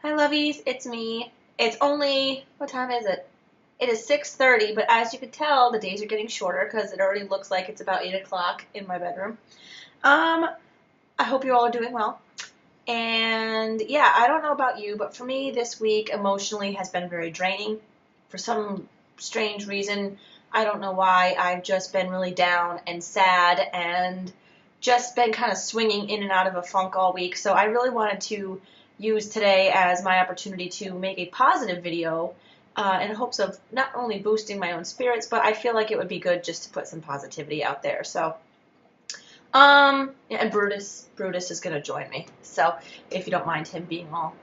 Hi, lovies. It's me. It's only, what time is it? It is 6:30, but as you can tell, the days are getting shorter because it already looks like it's about 8 o'clock in my bedroom. Um, I hope you all are doing well. And yeah, I don't know about you, but for me, this week emotionally has been very draining. For some strange reason, I don't know why, I've just been really down and sad and just been kind of swinging in and out of a funk all week. So I really wanted to use today as my opportunity to make a positive video in hopes of not only boosting my own spirits, but I feel like it would be good just to put some positivity out there. So yeah, and Brutus is gonna join me. So if you don't mind him being all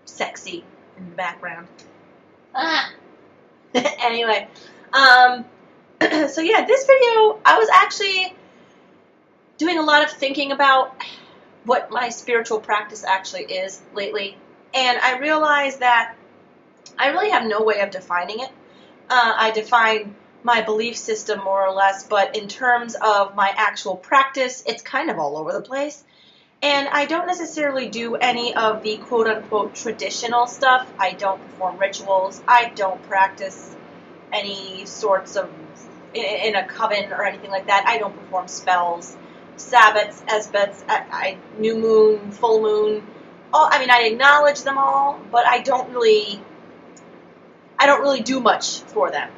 sexy in the background. Ah. Anyway, so yeah, this video I was actually doing a lot of thinking about what my spiritual practice actually is lately, and I realized that I really have no way of defining it. I define my belief system more or less, but in terms of my actual practice, it's kind of all over the place. And I don't necessarily do any of the quote-unquote traditional stuff. I don't perform rituals. I don't practice any sorts of, in a coven or anything like that. I don't perform spells, Sabbats, Esbats, new moon, full moon. I acknowledge them all, but I don't really do much for them.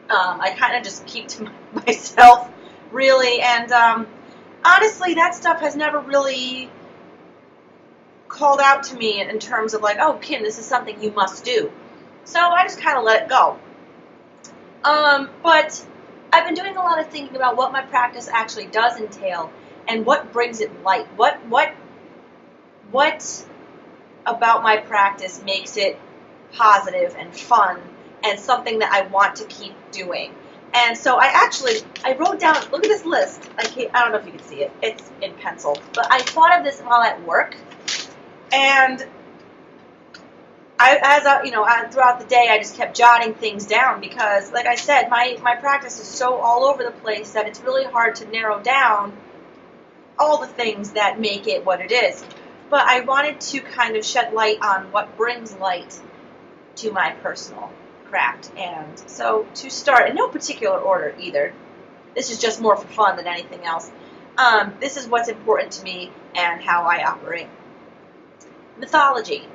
I kind of just keep to myself, really, and honestly, that stuff has never really called out to me in terms of like, oh, Kim, this is something you must do. So I just kind of let it go. But I've been doing a lot of thinking about what my practice actually does entail and what brings it light. What about my practice makes it positive and fun and something that I want to keep doing. And so I wrote down, look at this list. I don't know if you can see it. It's in pencil. But I thought of this while at work. And throughout the day, I just kept jotting things down because, like I said, my practice is so all over the place that it's really hard to narrow down all the things that make it what it is. But I wanted to kind of shed light on what brings light to my personal craft. And so to start, in no particular order either, this is just more for fun than anything else, this is what's important to me and how I operate. Mythology.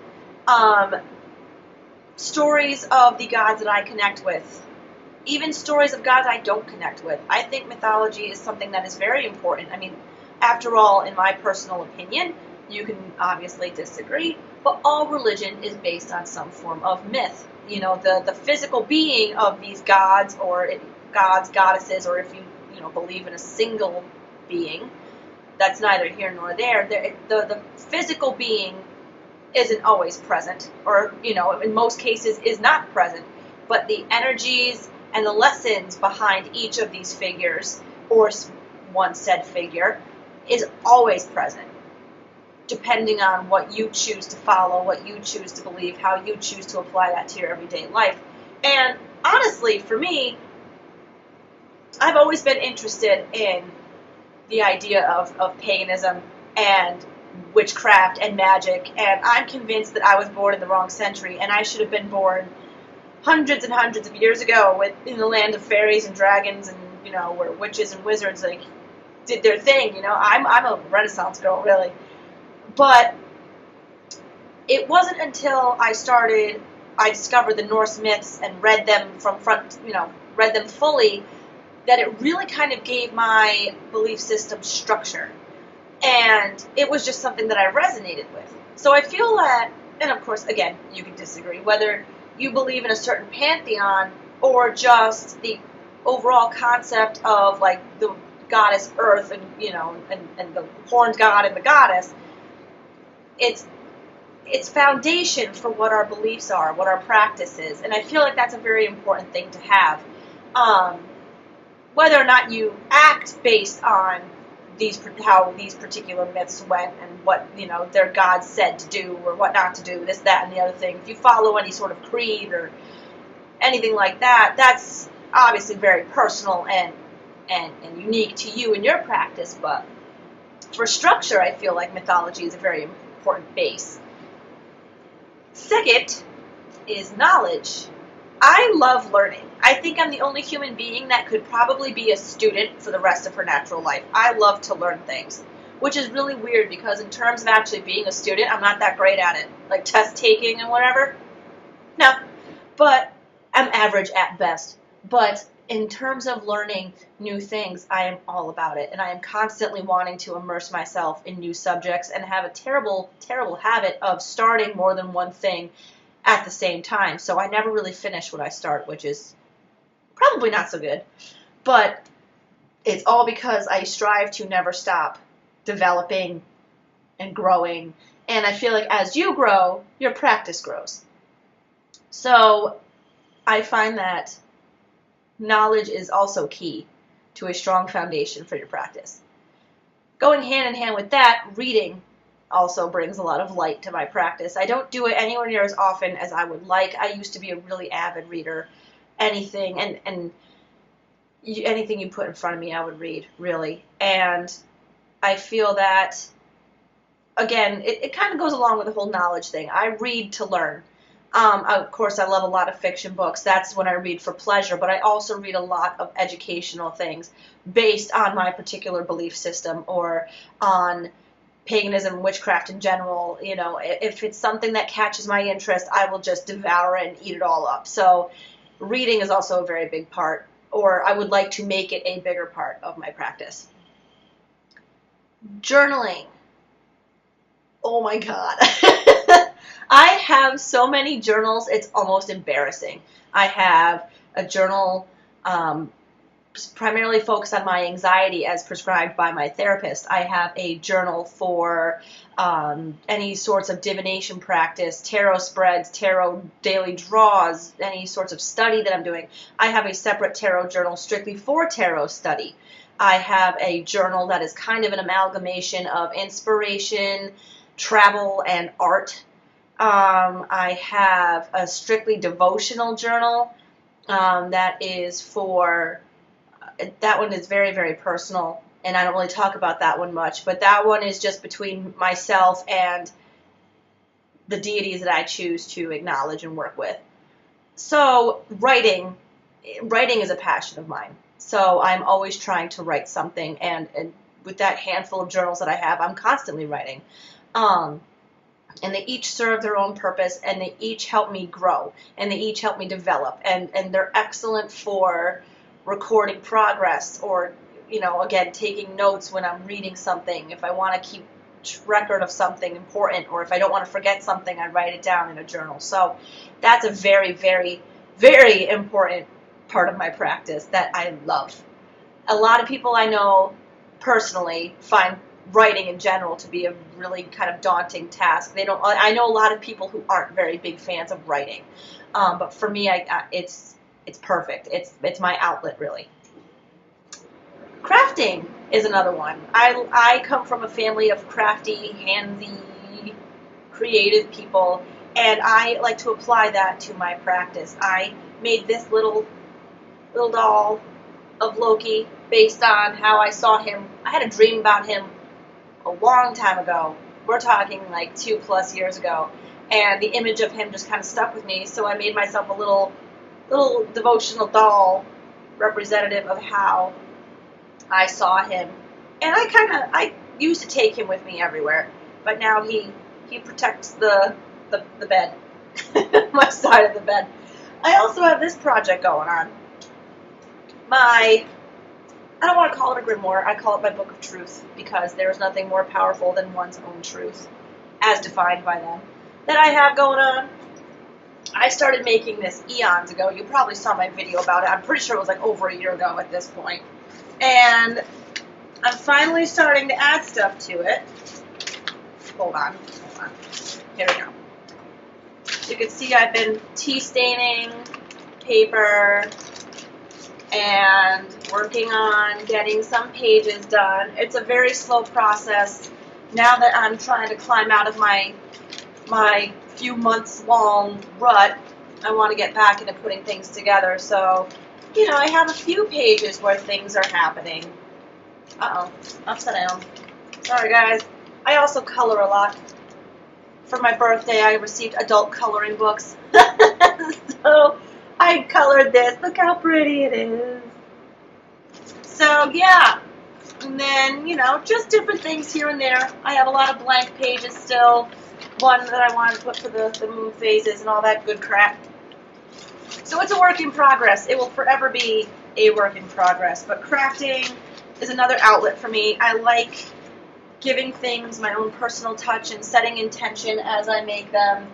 Stories of the gods that I connect with. Even stories of gods I don't connect with. I think mythology is something that is very important. I mean, after all, in my personal opinion, you can obviously disagree, but all religion is based on some form of myth. You know, the physical being of these gods, or gods, goddesses, or if you believe in a single being, that's neither here nor there. The physical being isn't always present, or in most cases is not present, but the energies and the lessons behind each of these figures, or one said figure, is always present, depending on what you choose to follow, what you choose to believe, how you choose to apply that to your everyday life. And honestly, for me, I've always been interested in the idea of paganism and witchcraft and magic, and I'm convinced that I was born in the wrong century, and I should have been born hundreds and hundreds of years ago in the land of fairies and dragons, and where witches and wizards did their thing. I'm a Renaissance girl, really. But it wasn't until I discovered the Norse myths and read them read them fully, that it really kind of gave my belief system structure. And it was just something that I resonated with. So I feel that, and of course, again, you can disagree, whether you believe in a certain pantheon or just the overall concept of like the goddess Earth and and the horned god and the goddess. It's foundation for what our beliefs are, what our practice is, and I feel like that's a very important thing to have. Whether or not you act based on how these particular myths went and what their gods said to do or what not to do, this, that, and the other thing. If you follow any sort of creed or anything like that, that's obviously very personal and unique to you and your practice. But for structure, I feel like mythology is a very important base. Second is knowledge. I love learning. I think I'm the only human being that could probably be a student for the rest of her natural life. I love to learn things, which is really weird because in terms of actually being a student, I'm not that great at it. Like test taking and whatever. No, but I'm average at best. But in terms of learning new things, I am all about it. And I am constantly wanting to immerse myself in new subjects and have a terrible, terrible habit of starting more than one thing at the same time. So I never really finish what I start, which is probably not so good. But it's all because I strive to never stop developing and growing. And I feel like as you grow, your practice grows. So I find that knowledge is also key to a strong foundation for your practice. Going hand in hand with that, reading also brings a lot of light to my practice. I don't do it anywhere near as often as I would like. I used to be a really avid reader. Anything anything you put in front of me, I would read, really. And I feel that, again, it kind of goes along with the whole knowledge thing. I read to learn. Of course, I love a lot of fiction books. That's when I read for pleasure, but I also read a lot of educational things based on my particular belief system or on paganism, witchcraft in general. You know, if it's something that catches my interest, I will just devour it and eat it all up. So reading is also a very big part, or I would like to make it a bigger part of my practice. Journaling. Oh my God. I have so many journals, it's almost embarrassing. I have a journal primarily focused on my anxiety as prescribed by my therapist. I have a journal for any sorts of divination practice, tarot spreads, tarot daily draws, any sorts of study that I'm doing. I have a separate tarot journal strictly for tarot study. I have a journal that is kind of an amalgamation of inspiration, travel, and art. I have a strictly devotional journal that is for, that one is very, very personal, and I don't really talk about that one much, but that one is just between myself and the deities that I choose to acknowledge and work with. So writing is a passion of mine. So I'm always trying to write something, and with that handful of journals that I have, I'm constantly writing. And they each serve their own purpose, and they each help me grow, and they each help me develop, and they're excellent for recording progress, or, you know, again, taking notes when I'm reading something. If I want to keep record of something important, or if I don't want to forget something, I write it down in a journal. So that's a very, very, very important part of my practice that I love. A lot of people I know personally find writing in general to be a really kind of daunting task. I know a lot of people who aren't very big fans of writing, but for me, it's perfect. It's my outlet, really. Crafting is another one. I come from a family of crafty, handsy, creative people, and I like to apply that to my practice. I made this little doll of Loki based on how I saw him. I had a dream about him a long time ago. We're talking like 2+ years ago, and the image of him just kind of stuck with me, so I made myself a little devotional doll representative of how I saw him. And I used to take him with me everywhere, but now he protects the bed, my side of the bed. I also have this project going on. I don't want to call it a grimoire, I call it my book of truth, because there's nothing more powerful than one's own truth, as defined by them, that I have going on. I started making this eons ago. You probably saw my video about it. I'm pretty sure it was like over a year ago at this point. And I'm finally starting to add stuff to it. Hold on. Here we go. You can see I've been tea staining paper and working on getting some pages done. It's a very slow process. Now that I'm trying to climb out of my few months long rut, I want to get back into putting things together. So, you know, I have a few pages where things are happening. Uh-oh, upside down. Sorry, guys. I also color a lot. for my birthday, I received adult coloring books. So I colored this. Look how pretty it is. So yeah, and then, just different things here and there. I have a lot of blank pages still. One that I wanted to put for the moon phases and all that good crap. So it's a work in progress. It will forever be a work in progress. But crafting is another outlet for me. I like giving things my own personal touch and setting intention as I make them.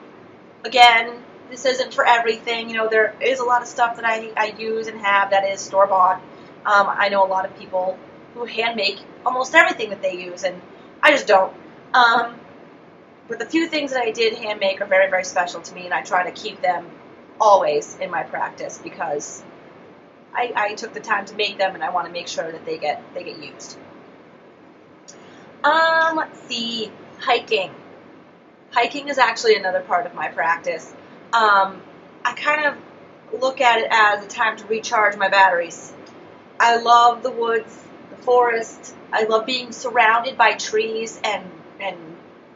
Again, this isn't for everything. There is a lot of stuff that I use and have that is store-bought. I know a lot of people who hand make almost everything that they use, and I just don't. But the few things that I did hand make are very, very special to me, and I try to keep them always in my practice because I took the time to make them, and I want to make sure that they get used. Let's see, hiking. Hiking is actually another part of my practice. I kind of look at it as a time to recharge my batteries. I love the woods, the forest. I love being surrounded by trees and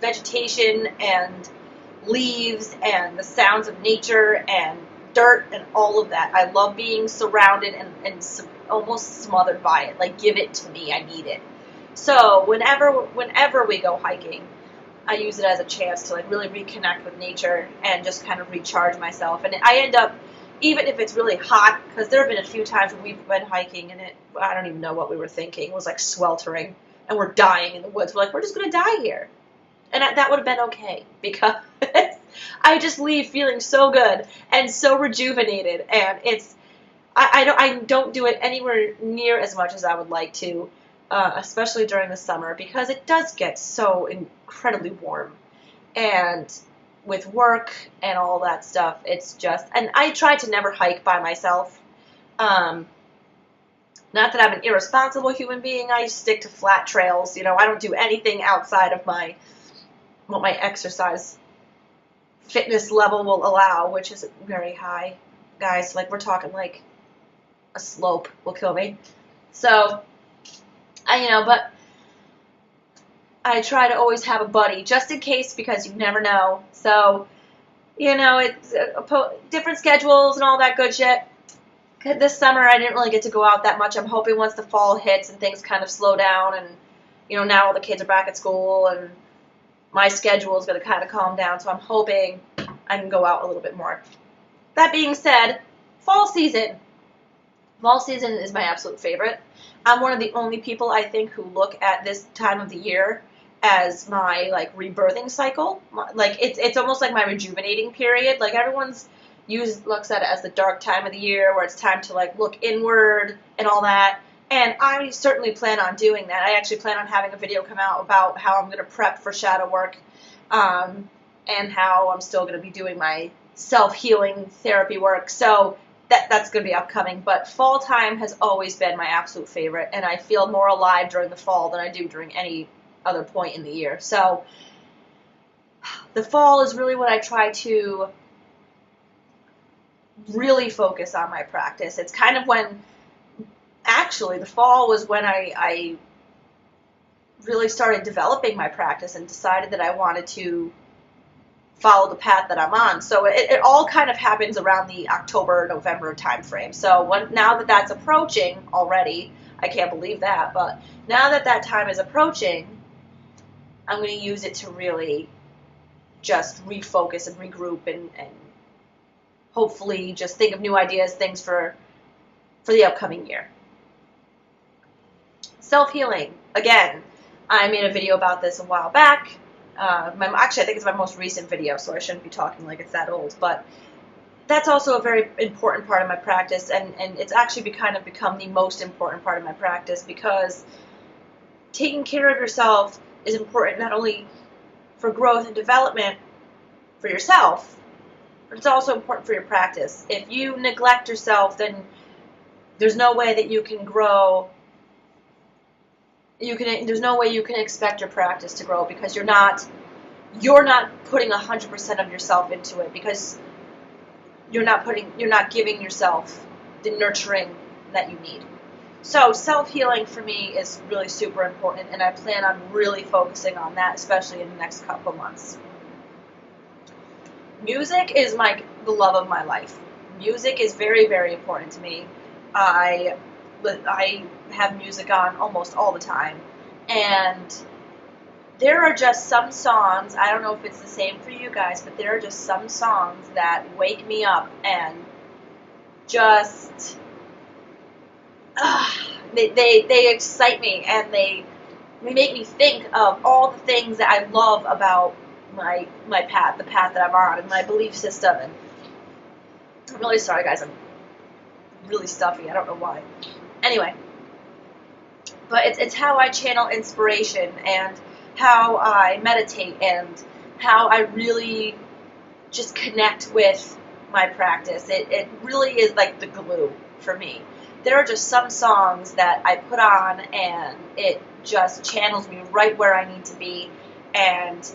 vegetation and leaves and the sounds of nature and dirt and all of that. I love being surrounded and almost smothered by it. Like, give it to me. I need it. So whenever we go hiking, I use it as a chance to really reconnect with nature and just kind of recharge myself. And I end up, even if it's really hot, because there have been a few times when we've been hiking and I don't even know what we were thinking. It was like sweltering and we're dying in the woods. We're like, we're just going to die here. And that would have been okay because I just leave feeling so good and so rejuvenated. And I don't do it anywhere near as much as I would like to, especially during the summer, because it does get so incredibly warm. And with work and all that stuff, it's just, and I try to never hike by myself. Not that I'm an irresponsible human being. I stick to flat trails. I don't do anything outside of what my exercise fitness level will allow, which is very high. Guys, we're talking a slope will kill me. So, but I try to always have a buddy, just in case, because you never know. So, it's different schedules and all that good shit. This summer, I didn't really get to go out that much. I'm hoping once the fall hits and things kind of slow down and, now all the kids are back at school and my schedule is going to kind of calm down, so I'm hoping I can go out a little bit more. That being said, fall season. Fall season is my absolute favorite. I'm one of the only people, I think, who look at this time of the year as my, rebirthing cycle. It's almost like my rejuvenating period. Everyone's looks at it as the dark time of the year where it's time to, look inward and all that. And I certainly plan on doing that. I actually plan on having a video come out about how I'm going to prep for shadow work and how I'm still going to be doing my self-healing therapy work. So that's going to be upcoming. But fall time has always been my absolute favorite, and I feel more alive during the fall than I do during any other point in the year. So the fall is really when I try to really focus on my practice. It's kind of when... Actually, the fall was when I really started developing my practice and decided that I wanted to follow the path that I'm on. So it all kind of happens around the October-November time frame. So now that that's approaching already, I can't believe that, but now that time is approaching, I'm going to use it to really just refocus and regroup and hopefully just think of new ideas, things for the upcoming year. Self-healing. Again, I made a video about this a while back. Actually, I think it's my most recent video, so I shouldn't be talking like it's that old. But that's also a very important part of my practice, and it's actually become the most important part of my practice because taking care of yourself is important not only for growth and development for yourself, but it's also important for your practice. If you neglect yourself, then there's no way that you can grow. There's no way you can expect your practice to grow because you're not putting 100% of yourself into it because you're not giving yourself the nurturing that you need. So self-healing for me is really super important, and I plan on really focusing on that, especially in the next couple months. music is the love of my life. Music is very, very important to me. I have music on almost all the time, and there are just some songs, I don't know if it's the same for you guys, but there are just some songs that wake me up and just, they excite me, and they make me think of all the things that I love about my path, the path that I'm on, and my belief system. And I'm really sorry, guys, I'm really stuffy, I don't know why. Anyway, but it's how I channel inspiration, and how I meditate, and how I really just connect with my practice. It really is like the glue for me. There are just some songs that I put on, and it just channels me right where I need to be. And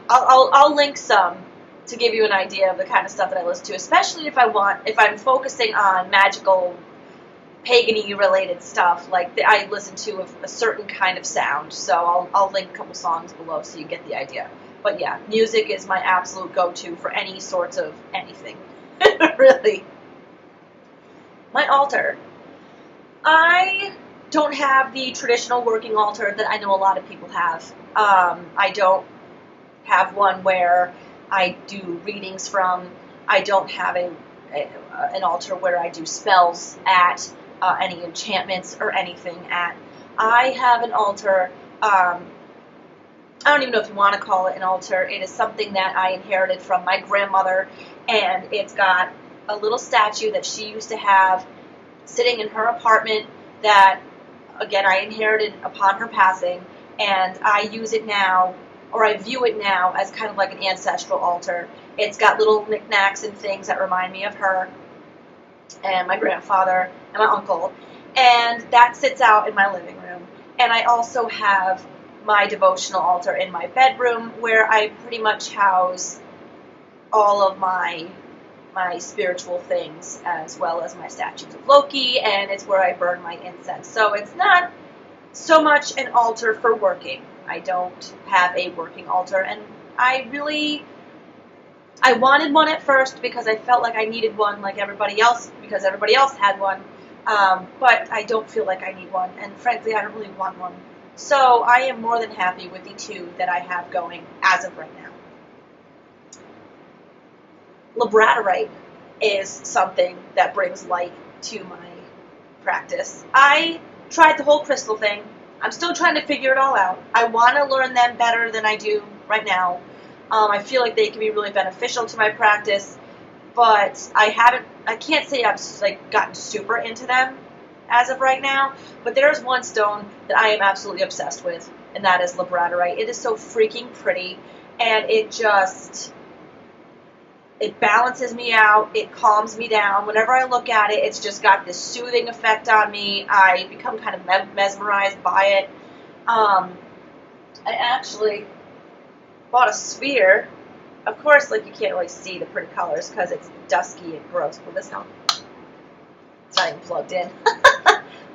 I'll link some to give you an idea of the kind of stuff that I listen to, especially if I'm focusing on magical, pagan-y related stuff. Like I listen to a certain kind of sound, so I'll link a couple songs below so you get the idea. But yeah, music is my absolute go-to for any sorts of anything. Really. My altar. I don't have the traditional working altar that I know a lot of people have. I don't have one where I do readings from. I don't have an altar where I do spells at, any enchantments or anything at. I have an altar. I don't even know if you want to call it an altar. It is something that I inherited from my grandmother, and it's got a little statue that she used to have sitting in her apartment that, again, I inherited upon her passing, and I use it now, or I view it now as kind of like an ancestral altar. It's got little knickknacks and things that remind me of her and my grandfather and my uncle, and that sits out in my living room. And I also have my devotional altar in my bedroom, where I pretty much house all of my spiritual things, as well as my statues of Loki, and it's where I burn my incense. So it's not so much an altar for working. I don't have a working altar, and I wanted one at first because I felt like I needed one like everybody else, because everybody else had one, but I don't feel like I need one, and frankly I don't really want one. So I am more than happy with the two that I have going as of right now. Labradorite is something that brings light to my practice. I tried the whole crystal thing. I'm still trying to figure it all out. I want to learn them better than I do right now. I feel like they can be really beneficial to my practice, but I can't say I've like gotten super into them as of right now. But there's one stone that I am absolutely obsessed with, and that is labradorite. It is so freaking pretty, and it balances me out. It calms me down. Whenever I look at it, it's just got this soothing effect on me. I become kind of mesmerized by it. I actually bought a sphere. Of course, like, you can't really see the pretty colors because it's dusky and gross. But this, no, it's not even plugged in.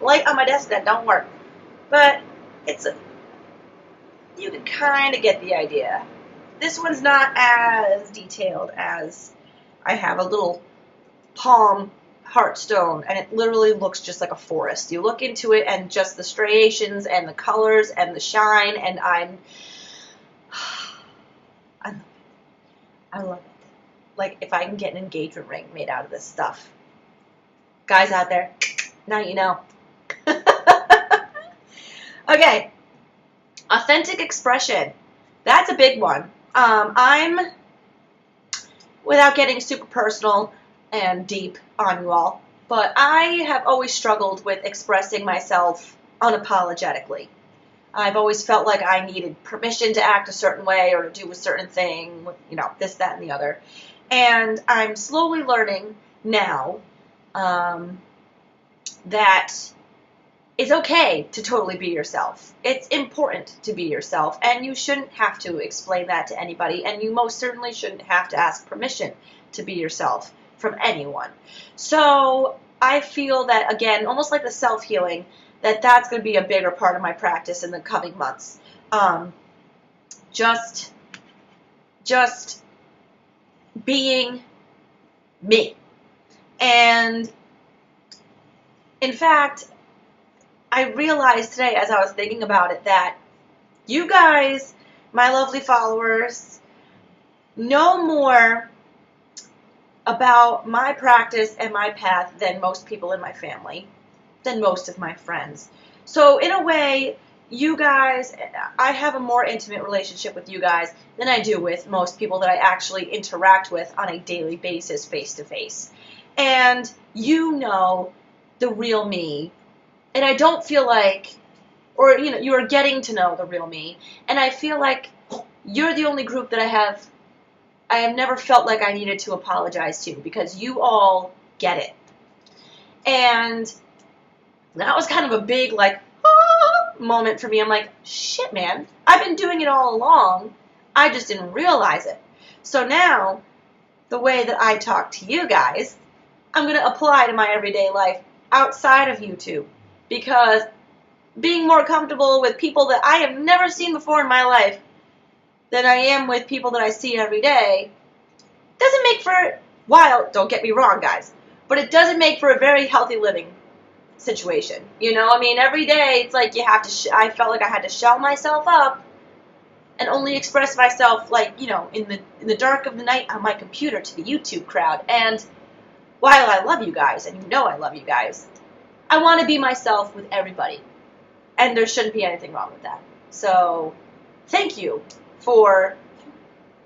Light on my desk that don't work. But you can kind of get the idea. This one's not as detailed as I have a little palm heartstone, and it literally looks just like a forest. You look into it, and just the striations and the colors and the shine, and I love it. Like, if I can get an engagement ring made out of this stuff. Guys out there, now you know. Okay. Authentic expression. That's a big one. Without getting super personal and deep on you all, but I have always struggled with expressing myself unapologetically. I've always felt like I needed permission to act a certain way or to do a certain thing, this, that, and the other. And I'm slowly learning now that it's okay to totally be yourself. It's important to be yourself, and you shouldn't have to explain that to anybody, and you most certainly shouldn't have to ask permission to be yourself from anyone. So I feel that, again, almost like the self-healing, that's going to be a bigger part of my practice in the coming months. Just being me. And in fact, I realized today as I was thinking about it that you guys, my lovely followers, know more about my practice and my path than most people in my family, than most of my friends. So in a way, you guys, I have a more intimate relationship with you guys than I do with most people that I actually interact with on a daily basis, face to face. And you know the real me. And I don't feel like, or you are getting to know the real me. And I feel like you're the only group that I have never felt like I needed to apologize to, because you all get it. And that was kind of a big, like, moment for me. I'm like, shit, man, I've been doing it all along. I just didn't realize it. So now, the way that I talk to you guys, I'm going to apply to my everyday life outside of YouTube. Because being more comfortable with people that I have never seen before in my life than I am with people that I see every day doesn't make for, while, don't get me wrong, guys, but it doesn't make for a very healthy living situation. I mean, every day it's like you have to, I felt like I had to shell myself up and only express myself, like, in the dark of the night on my computer to the YouTube crowd. And while I love you guys, and I love you guys, I want to be myself with everybody. And there shouldn't be anything wrong with that. So, thank you for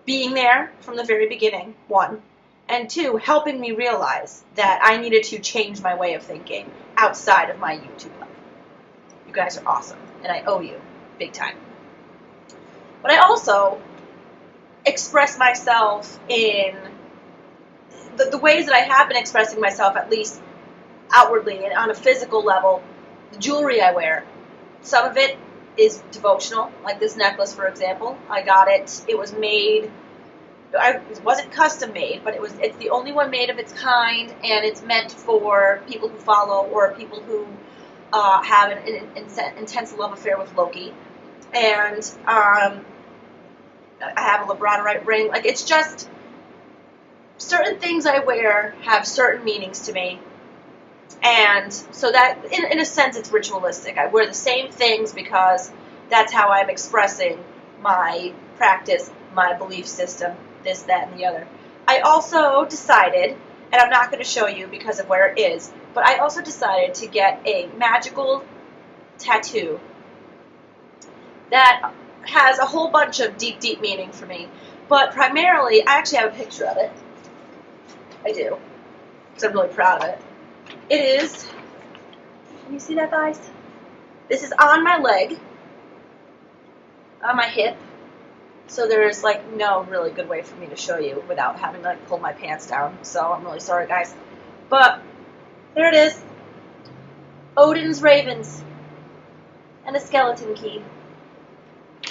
being there from the very beginning, one. And two, helping me realize that I needed to change my way of thinking outside of my YouTube life. You guys are awesome, and I owe you big time. But I also express myself in the ways that I have been expressing myself, at least outwardly and on a physical level. The jewelry I wear, some of it is devotional, like this necklace, for example. I got it. It was made. It wasn't custom made, but it's the only one made of its kind, and it's meant for people who follow or people who have an intense love affair with Loki. And I have a labradorite ring. Like, it's just certain things I wear have certain meanings to me. And so that, in a sense, it's ritualistic. I wear the same things because that's how I'm expressing my practice, my belief system, this, that, and the other. I also decided, and I'm not going to show you because of where it is, but I also decided to get a magical tattoo that has a whole bunch of deep, deep meaning for me. But primarily, I actually have a picture of it. I do, because I'm really proud of it. It is, can you see that, guys? This is on my leg, on my hip. So there's, like, no really good way for me to show you without having to, like, pull my pants down. So I'm really sorry, guys. But there it is. Odin's ravens and a skeleton key.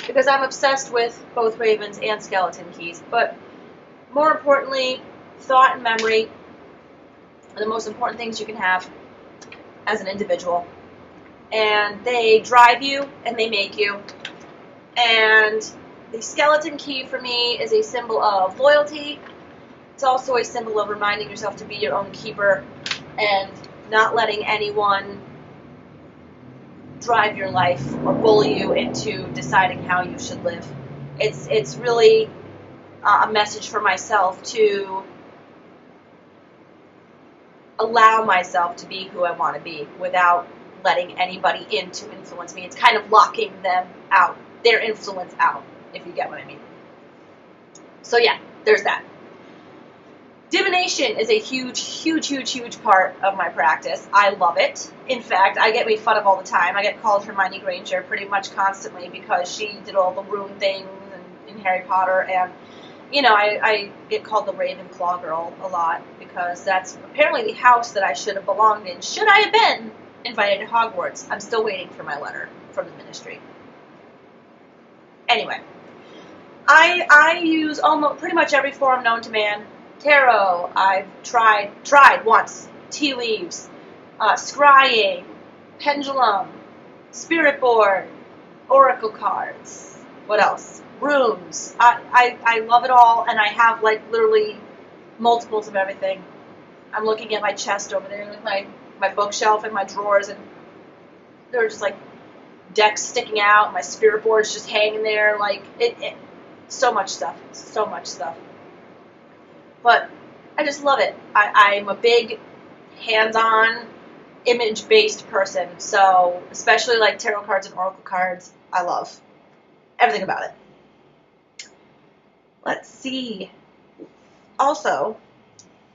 Because I'm obsessed with both ravens and skeleton keys. But more importantly, thought and memory are the most important things you can have as an individual. And they drive you and they make you. And the skeleton key for me is a symbol of loyalty. It's also a symbol of reminding yourself to be your own keeper and not letting anyone drive your life or bully you into deciding how you should live. It's really a message for myself to allow myself to be who I want to be without letting anybody in to influence me. It's kind of locking them out, their influence out, if you get what I mean. So yeah, there's that. Divination is a huge, huge, huge, huge part of my practice. I love it. In fact, I get made fun of all the time. I get called Hermione Granger pretty much constantly because she did all the rune things in Harry Potter, and I get called the Ravenclaw girl a lot because that's apparently the house that I should have belonged in. Should I have been invited to Hogwarts? I'm still waiting for my letter from the ministry. Anyway, I use almost pretty much every form known to man. Tarot, I've tried once. Tea leaves, scrying, pendulum, spirit board, oracle cards. What else? Runes. I love it all, and I have, like, literally multiples of everything. I'm looking at my chest over there, like my bookshelf and my drawers, and there's just like decks sticking out. My spirit board's just hanging there, like so much stuff, so much stuff. But I just love it. I'm a big hands-on, image-based person, so especially like tarot cards and oracle cards, I love everything about it. Let's see. Also,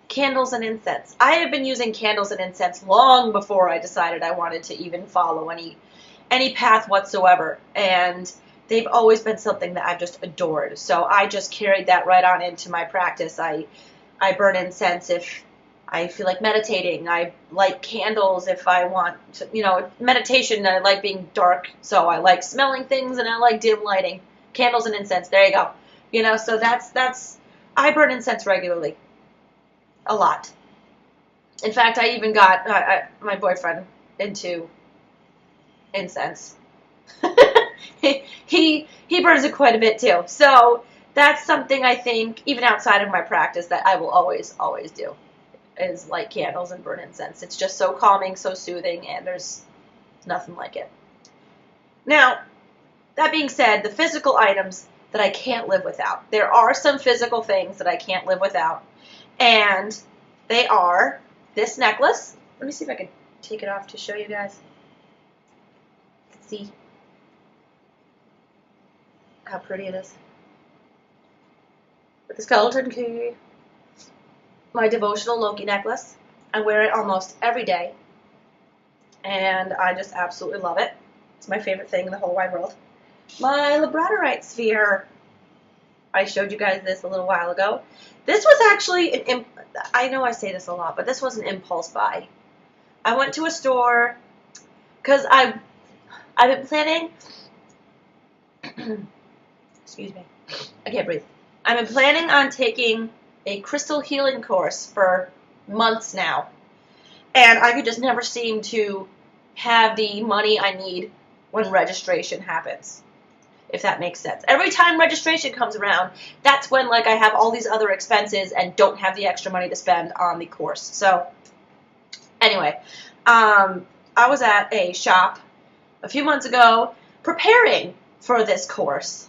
candles and incense. I have been using candles and incense long before I decided I wanted to even follow any path whatsoever, and they've always been something that I've just adored. So I just carried that right on into my practice. I burn incense if I feel like meditating. I light candles if I want to, meditation. I like being dark, so I like smelling things, and I like dim lighting. Candles and incense. There you go. So that's. I burn incense regularly, a lot. In fact, I even got my boyfriend into incense. he burns it quite a bit too. So that's something I think, even outside of my practice, that I will always do, is light candles and burn incense. It's just so calming, so soothing, and there's nothing like it. Now, that being said, the physical items that I can't live without. There are some physical things that I can't live without, and they are this necklace. Let me see if I can take it off to show you guys. Let's see how pretty it is. With the skeleton key. My devotional Loki necklace. I wear it almost every day, and I just absolutely love it. It's my favorite thing in the whole wide world. My labradorite sphere. I showed you guys this a little while ago. This was actually I know I say this a lot, but this was an impulse buy. I went to a store because I've been planning. Excuse me, I can't breathe. I've been planning on taking a crystal healing course for months now, and I could just never seem to have the money I need when registration happens, if that makes sense. Every time registration comes around, that's when I have all these other expenses and don't have the extra money to spend on the course. So anyway, I was at a shop a few months ago preparing for this course,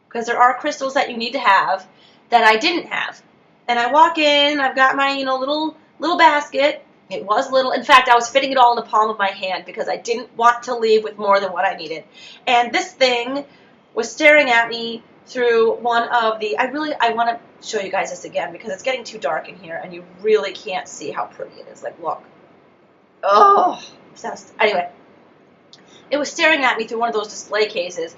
because there are crystals that you need to have that I didn't have. And I walk in, I've got my little basket. It was little. In fact, I was fitting it all in the palm of my hand because I didn't want to leave with more than what I needed. And this thing was staring at me through one of the... I want to show you guys this again because it's getting too dark in here and you really can't see how pretty it is. Look. Oh, obsessed. Anyway, it was staring at me through one of those display cases,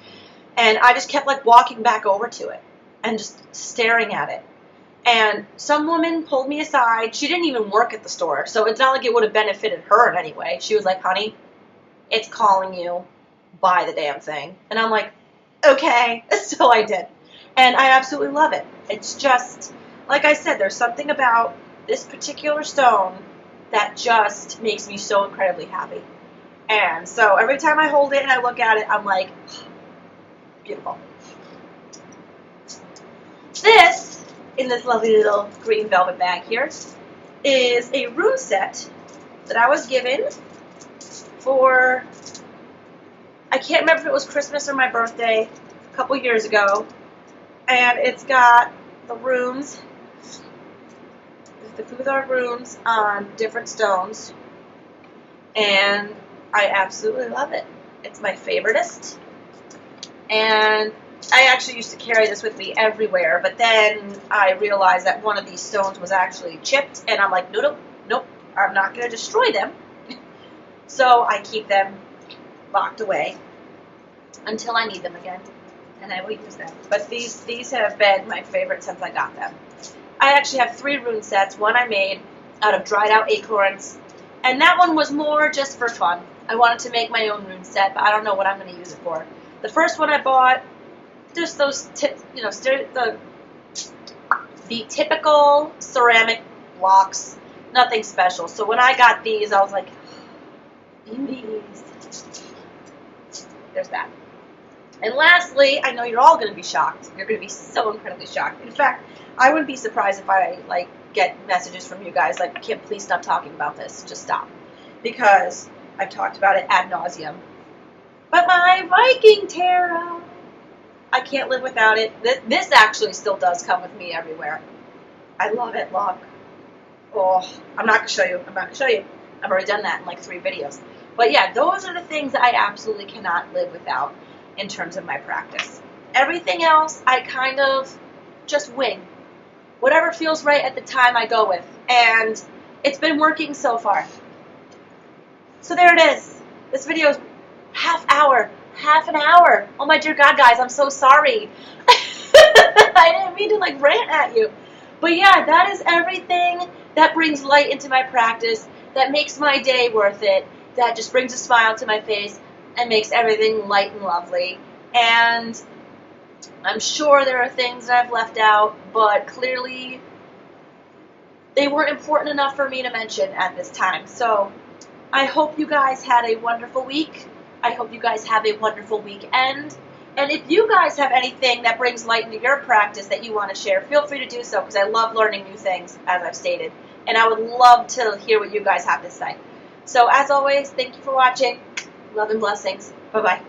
and I just kept walking back over to it and just staring at it. And some woman pulled me aside. She didn't even work at the store, so it's not like it would have benefited her in any way. She was like, honey, it's calling you. Buy the damn thing. And I'm like, okay. So I did. And I absolutely love it. It's just, like I said, there's something about this particular stone that just makes me so incredibly happy. And so every time I hold it and I look at it, I'm like, beautiful. This, in this lovely little green velvet bag here, is a rune set that I was given for, I can't remember if it was Christmas or my birthday, a couple years ago. And it's got the runes, the Futhar runes on different stones. And I absolutely love it. It's my favoritist. And I actually used to carry this with me everywhere, but then I realized that one of these stones was actually chipped, and I'm like, nope, I'm not going to destroy them. So I keep them locked away until I need them again, and I will use them. But these have been my favorite since I got them. I actually have 3 rune sets. One I made out of dried out acorns, and that one was more just for fun. I wanted to make my own rune set, but I don't know what I'm going to use it for. The first one I bought, just those, the typical ceramic blocks, nothing special. So when I got these, I was like, beauties. There's that. And lastly, I know you're all going to be shocked. You're going to be so incredibly shocked. In fact, I wouldn't be surprised if I get messages from you guys like, Kim, please stop talking about this. Just stop. Because I've talked about it ad nauseum. But my Viking tarot, I can't live without it. This actually still does come with me everywhere. I love it. Look. Oh, I'm not going to show you. I'm not going to show you. I've already done that in like 3 videos. But yeah, those are the things that I absolutely cannot live without in terms of my practice. Everything else, I kind of just wing. Whatever feels right at the time, I go with. And it's been working so far. So there it is. This video is half an hour. Oh my dear God, guys, I'm so sorry. I didn't mean to like rant at you. But yeah, that is everything that brings light into my practice, that makes my day worth it, that just brings a smile to my face and makes everything light and lovely. And I'm sure there are things that I've left out, but clearly they weren't important enough for me to mention at this time. So I hope you guys had a wonderful week. I hope you guys have a wonderful weekend. And if you guys have anything that brings light into your practice that you want to share, feel free to do so, because I love learning new things, as I've stated. And I would love to hear what you guys have to say. So as always, thank you for watching. Love and blessings. Bye-bye.